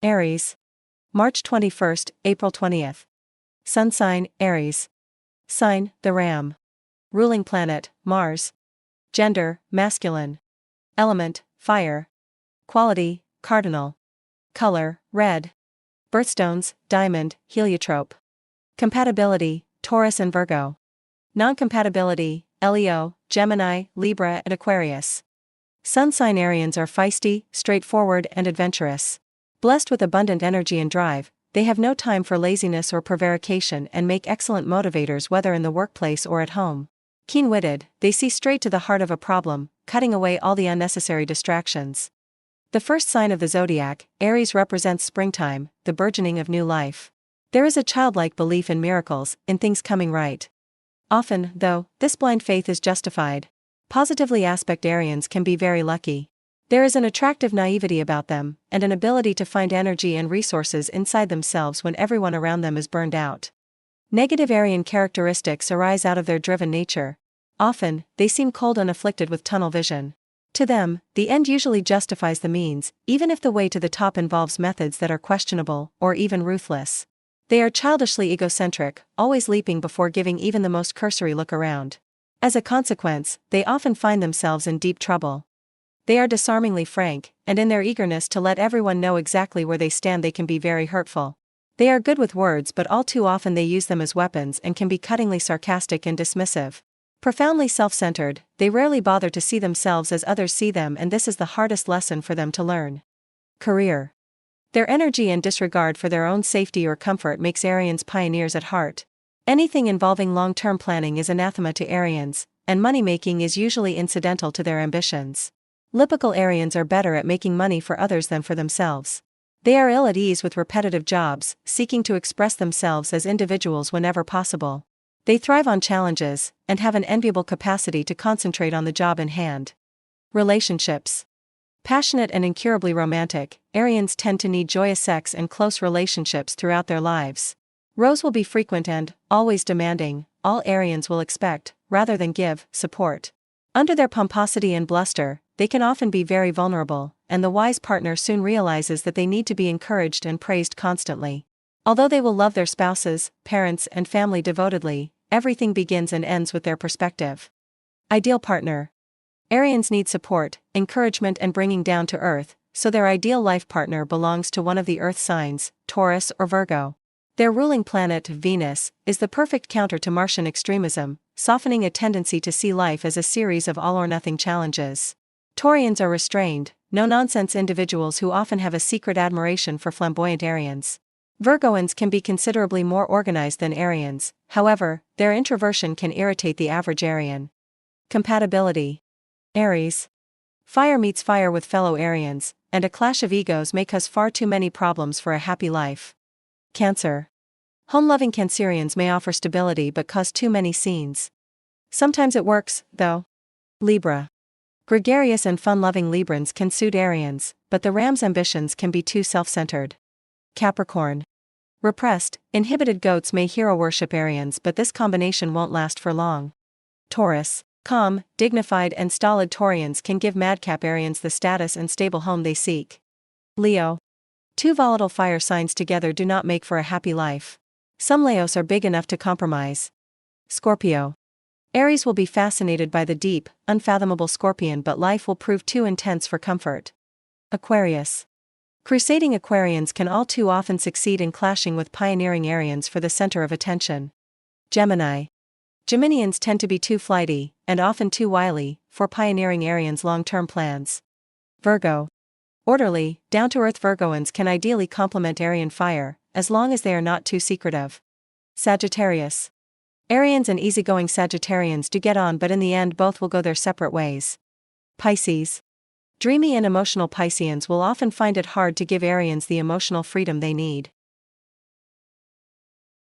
Aries. March 21st, April 20th. Sun sign, Aries. Sign, the Ram. Ruling planet, Mars. Gender, masculine. Element, fire. Quality, cardinal. Color, red. Birthstones, diamond, heliotrope. Compatibility, Taurus and Virgo. Non-compatibility, Leo, Gemini, Libra and Aquarius. Sun sign Arians are feisty, straightforward and adventurous. Blessed with abundant energy and drive, they have no time for laziness or prevarication and make excellent motivators whether in the workplace or at home. Keen-witted, they see straight to the heart of a problem, cutting away all the unnecessary distractions. The first sign of the zodiac, Aries, represents springtime, the burgeoning of new life. There is a childlike belief in miracles, in things coming right. Often, though, this blind faith is justified. Positively aspect Arians can be very lucky. There is an attractive naivety about them, and an ability to find energy and resources inside themselves when everyone around them is burned out. Negative Arian characteristics arise out of their driven nature. Often, they seem cold and afflicted with tunnel vision. To them, the end usually justifies the means, even if the way to the top involves methods that are questionable, or even ruthless. They are childishly egocentric, always leaping before giving even the most cursory look around. As a consequence, they often find themselves in deep trouble. They are disarmingly frank, and in their eagerness to let everyone know exactly where they stand they can be very hurtful. They are good with words but all too often they use them as weapons and can be cuttingly sarcastic and dismissive. Profoundly self-centered, they rarely bother to see themselves as others see them, and this is the hardest lesson for them to learn. Career. Their energy and disregard for their own safety or comfort makes Arians pioneers at heart. Anything involving long-term planning is anathema to Arians, and money-making is usually incidental to their ambitions. Lipical Arians are better at making money for others than for themselves. They are ill at ease with repetitive jobs, seeking to express themselves as individuals whenever possible. They thrive on challenges, and have an enviable capacity to concentrate on the job in hand. Relationships. Passionate and incurably romantic, Arians tend to need joyous sex and close relationships throughout their lives. Rows will be frequent and, always demanding, all Arians will expect, rather than give, support. Under their pomposity and bluster, they can often be very vulnerable, and the wise partner soon realizes that they need to be encouraged and praised constantly. Although they will love their spouses, parents, and family devotedly, everything begins and ends with their perspective. Ideal partner. Arians need support, encouragement, and bringing down to earth, so their ideal life partner belongs to one of the earth signs, Taurus or Virgo. Their ruling planet, Venus, is the perfect counter to Martian extremism, softening a tendency to see life as a series of all-or-nothing challenges. Taurians are restrained, no-nonsense individuals who often have a secret admiration for flamboyant Arians. Virgoans can be considerably more organized than Arians, however, their introversion can irritate the average Arian. Compatibility. Aries. Fire meets fire with fellow Arians, and a clash of egos may cause far too many problems for a happy life. Cancer. Home-loving Cancerians may offer stability but cause too many scenes. Sometimes it works, though. Libra. Gregarious and fun-loving Librans can suit Arians, but the Ram's ambitions can be too self-centered. Capricorn. Repressed, inhibited goats may hero-worship Arians, but this combination won't last for long. Taurus. Calm, dignified and stolid Taurians can give madcap Arians the status and stable home they seek. Leo. Two volatile fire signs together do not make for a happy life. Some Leos are big enough to compromise. Scorpio. Aries will be fascinated by the deep, unfathomable Scorpion, but life will prove too intense for comfort. Aquarius. Crusading Aquarians can all too often succeed in clashing with pioneering Arians for the center of attention. Gemini. Geminians tend to be too flighty, and often too wily, for pioneering Arians' long-term plans. Virgo. Orderly, down-to-earth Virgoans can ideally complement Arian fire, as long as they are not too secretive. Sagittarius. Arians and easygoing Sagittarians do get on, but in the end both will go their separate ways. Pisces. Dreamy and emotional Pisceans will often find it hard to give Arians the emotional freedom they need.